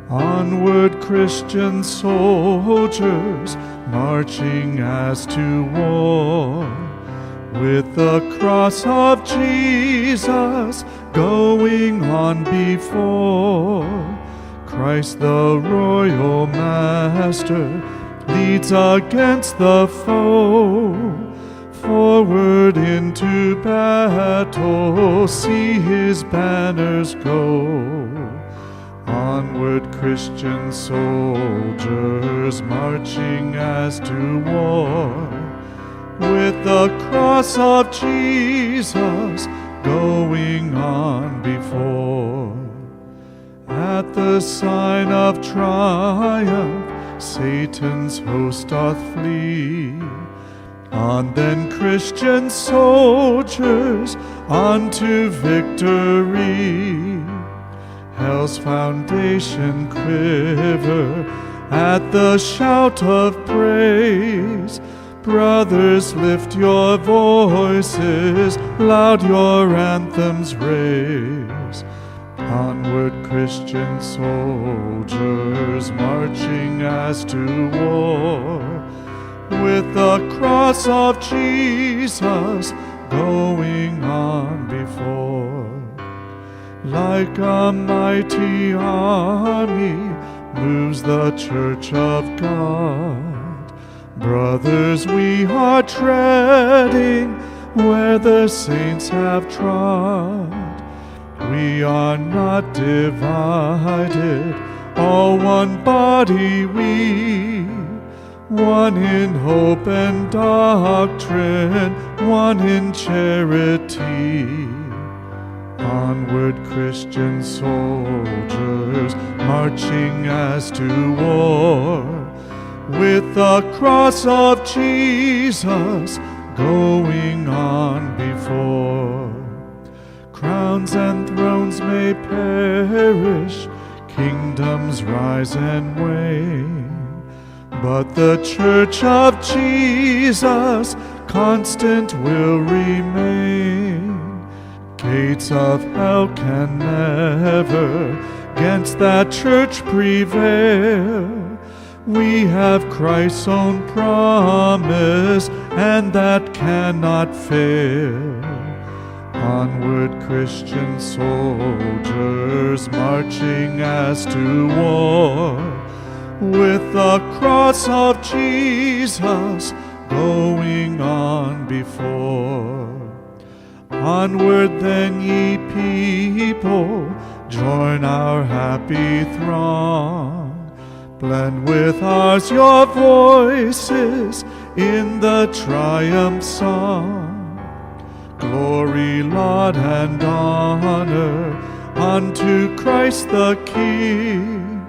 Onward, Christian soldiers, marching as to war, with the cross of Jesus going on before. Christ the royal master leads against the foe. Forward into battle, see his banners go. Onward, Christian soldiers, marching as to war, with the cross of Jesus going on before. At the sign of triumph, Satan's host doth flee. On then, Christian soldiers, unto victory. Hell's foundation quiver at the shout of praise. Brothers, lift your voices, loud your anthems raise. Onward, Christian soldiers, marching as to war, with the cross of Jesus going on before. Like a mighty army moves the church of God. Brothers, we are treading where the saints have trod. We are not divided, all one body we, one in hope and doctrine, one in charity. Onward, Christian soldiers, marching as to war, with the cross of Jesus going on before. Crowns and thrones may perish, kingdoms rise and wane, but the church of Jesus constant will remain. Gates of hell can never against that church prevail. We have Christ's own promise, and that cannot fail. Onward, Christian soldiers, marching as to war, with the cross of Jesus going on before. Onward then, ye people, join our happy throng. Blend with ours your voices in the triumph song. Glory, laud, and honor unto Christ the King.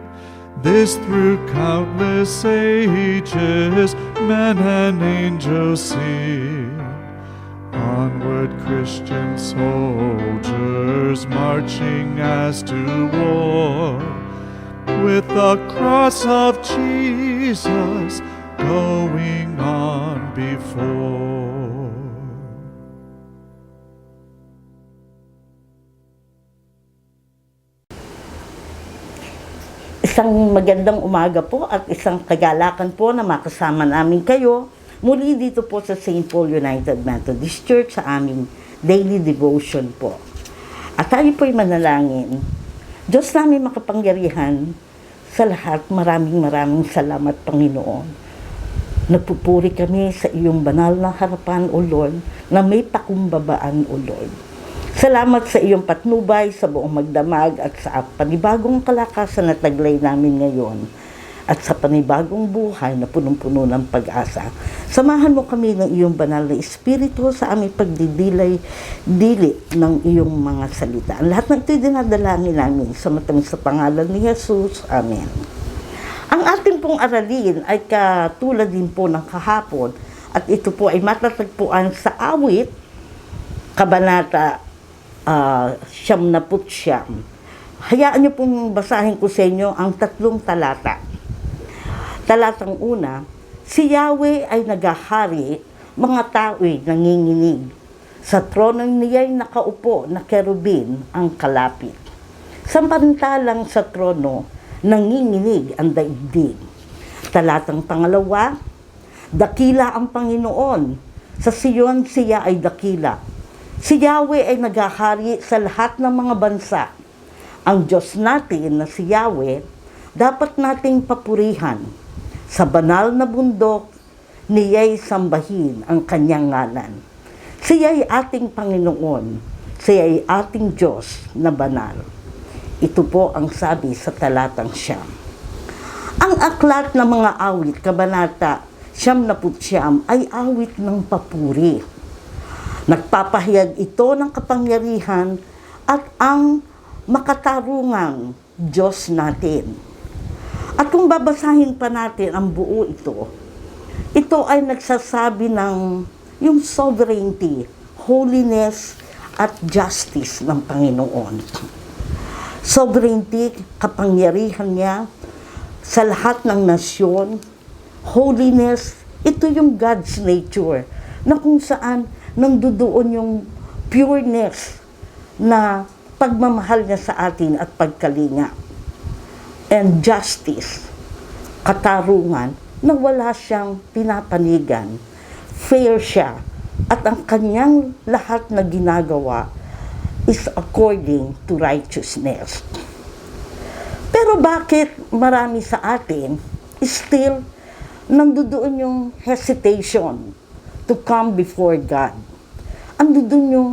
This through countless ages men and angels sing. Onward, Christian soldiers, marching as to war, with the cross of Jesus going on before. Isang magandang umaga po at isang kagalakan po na makasama namin kayo muli dito po sa St. Paul United Methodist Church sa aming daily devotion po. At tayo po'y manalangin. Diyos namin makapangyarihan, sa lahat maraming salamat, Panginoon. Nagpupuri kami sa iyong banal na harapan, O Lord, na may pakumbabaan, O Lord. Salamat sa iyong patnubay sa buong magdamag at sa panibagong kalakasan na taglay namin ngayon at sa panibagong buhay na punong-puno ng pag-asa. Samahan mo kami ng iyong banal na Espiritu sa aming pagdidilay-dili ng iyong mga salita. Ang lahat ng ito'y dinadalangin namin sa matamis sa pangalan ni Jesus. Amen. Ang ating pong aralin ay katulad din po ng kahapon at ito po ay matatagpuan sa Awit, Kabanata 79. Hayaan niyo pong basahin ko sa inyo ang 3 talata. Talatang una, si Yahweh ay naghahari, mga tao'y nanginginig. Sa trono niya'y nakaupo na kerubin ang kalapit. Samantalang sa trono, nanginginig ang daigdig. Talatang 2, dakila ang Panginoon. Sa Sion siya ay dakila. Si Yahweh ay naghahari sa lahat ng mga bansa. Ang Diyos natin na si Yahweh, dapat nating papurihan. Sa banal na bundok, niya'y sambahin ang kanyang ngalan. Siya'y ating Panginoon. Siya'y ating Diyos na banal. Ito po ang sabi sa talatang 9. Ang aklat ng mga awit, kabanata 99, ay awit ng papuri. Nagpapahayag ito ng kapangyarihan at ang makatarungang Diyos natin. At kung babasahin pa natin ang buo ito ay nagsasabi ng yung sovereignty, holiness, at justice ng Panginoon. Sovereignty, kapangyarihan niya sa lahat ng nasyon. Holiness, ito yung God's nature, na kung saan nandoon yung pureness na pagmamahal niya sa atin at pagkalinga. And justice, katarungan, na wala siyang pinapanigan. Fair siya, at ang kanyang lahat na ginagawa is according to righteousness. Pero bakit marami sa atin still nandoon yung hesitation to come before God? Nandoon yung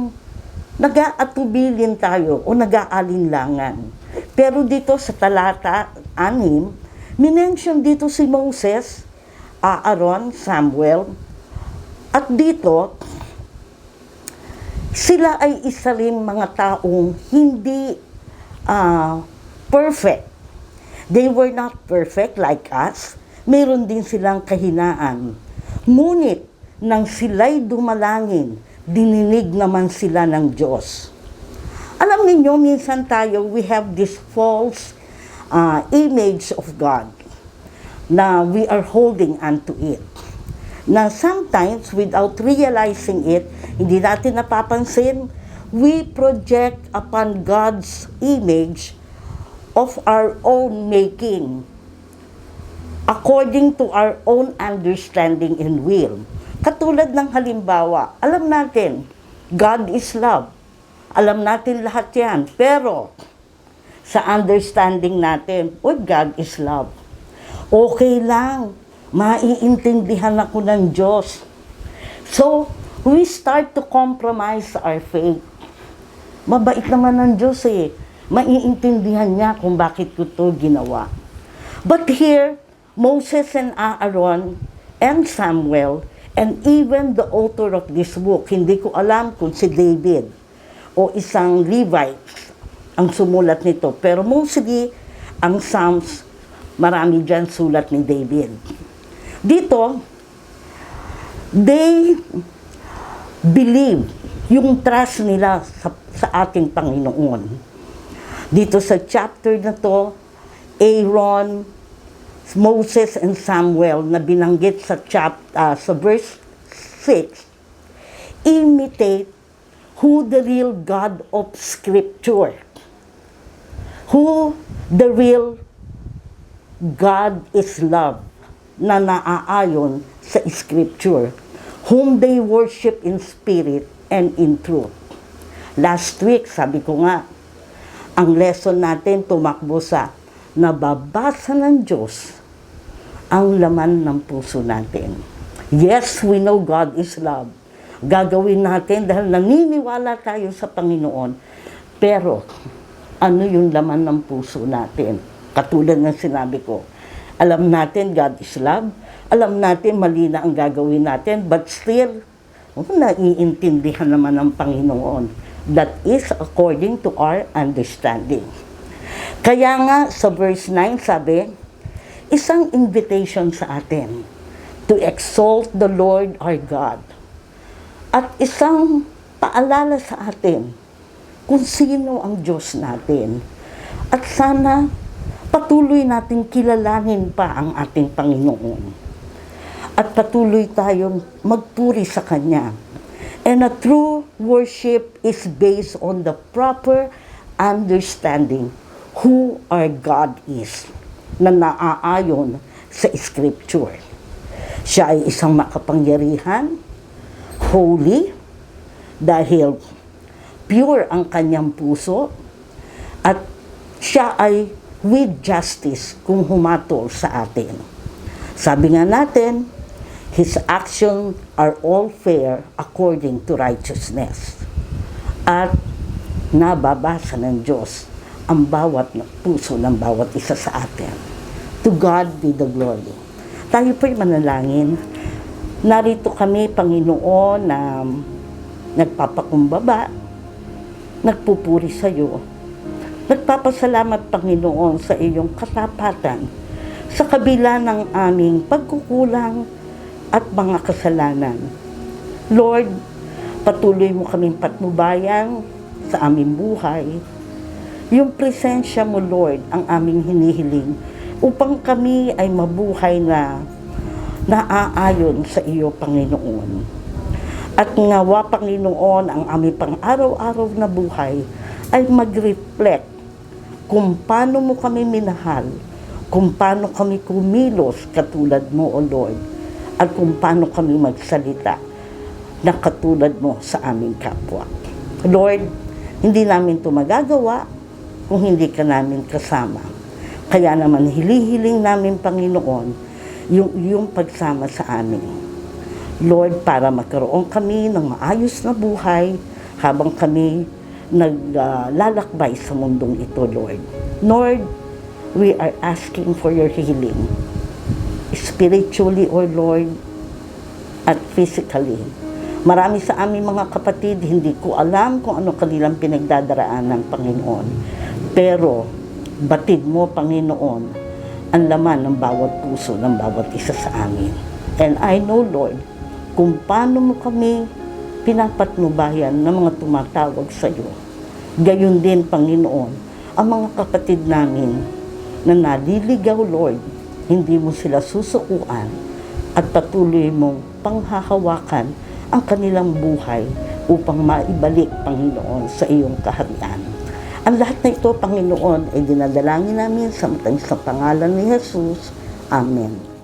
nag-aatubilin tayo o nag-aalinlangan. Pero dito sa talata 6, minention dito si Moses, Aaron, Samuel, at dito, sila ay isa rin mga taong hindi perfect. They were not perfect like us. Meron din silang kahinaan. Ngunit, nang sila'y dumalangin, dininig naman sila ng Diyos. Alam niyo, minsan tayo, we have this false image of God na we are holding onto it. Na sometimes, without realizing it, hindi natin napapansin, we project upon God's image of our own making, according to our own understanding and will. Katulad ng halimbawa, alam natin, God is love. Alam natin lahat yan. Pero, sa understanding natin, God is love. Okay lang, maiintindihan ako ng Diyos. So, we start to compromise our faith. Mabait naman ng Diyos eh. Maiintindihan niya kung bakit ko ito ginawa. But here, Moses and Aaron and Samuel and even the author of this book, hindi ko alam kung si David o isang Levite ang sumulat nito. Pero mostly, ang Psalms, marami dyan sulat ni David. Dito, they believe yung trust nila sa ating Panginoon. Dito sa chapter na to, Aaron, Moses, and Samuel na binanggit sa verse 6, imitate who the real God of Scripture, who the real God is love, na naaayon sa Scripture, whom they worship in spirit and in truth. Last week, sabi ko nga, ang lesson natin tumakbo sa nababasa ng Diyos ang laman ng puso natin. Yes, we know God is love. Gagawin natin dahil naniniwala tayo sa Panginoon. Pero, ano yung laman ng puso natin? Katulad ng sinabi ko, alam natin God is love, alam natin mali na ang gagawin natin, but still, naiintindihan naman ng Panginoon. That is according to our understanding. Kaya nga, sa verse 9 sabi, isang invitation sa atin to exalt the Lord our God. At isang paalala sa atin kung sino ang Diyos natin. At sana patuloy natin kilalanin pa ang ating Panginoon. At patuloy tayong magpuri sa Kanya. And a true worship is based on the proper understanding who our God is na naaayon sa Scripture. Siya ay isang makapangyarihan, holy, dahil pure ang kanyang puso, at siya ay with justice kung humatol sa atin. Sabi nga natin, His actions are all fair according to righteousness. At nababasa ng Diyos ang bawat puso ng bawat isa sa atin. To God be the glory. Tayo po'y manalangin. Narito kami, Panginoon, na nagpapakumbaba, nagpupuri sa iyo. Nagpapasalamat, Panginoon, sa iyong katapatan sa kabila ng aming pagkukulang at mga kasalanan. Lord, patuloy mo kaming patnubayan sa aming buhay. Yung presensya mo, Lord, ang aming hinihiling upang kami ay mabuhay na naaayon sa iyo, Panginoon. At ngawa, Panginoon, ang aming pang-araw-araw na buhay ay mag-reflect kung paano mo kami minahal, kung paano kami kumilos katulad mo, O Lord, at kung paano kami magsalita na katulad mo sa aming kapwa. Lord, hindi namin ito magagawa kung hindi ka namin kasama. Kaya naman hilihiling namin, Panginoon, yung iyong pagsama sa amin. Lord, para magkaroon kami ng maayos na buhay habang kami naglalakbay sa mundong ito, Lord. Lord, we are asking for your healing. Spiritually, O Lord, at physically. Marami sa aming mga kapatid, hindi ko alam kung ano kanilang pinagdadaraan ng Panginoon. Pero, batid mo, Panginoon, ang laman ng bawat puso ng bawat isa sa amin. And I know, Lord, kung paano mo kami pinapatnubayan ng mga tumatawag sa iyo. Gayon din, Panginoon, ang mga kapatid namin na naliligaw, Lord, hindi mo sila susukuan at patuloy mong panghahawakan ang kanilang buhay upang maibalik, Panginoon, sa iyong kaharian. Ang lahat na ito, Panginoon, ay dinadalangin namin sa matamis na pangalan ni Jesus. Amen.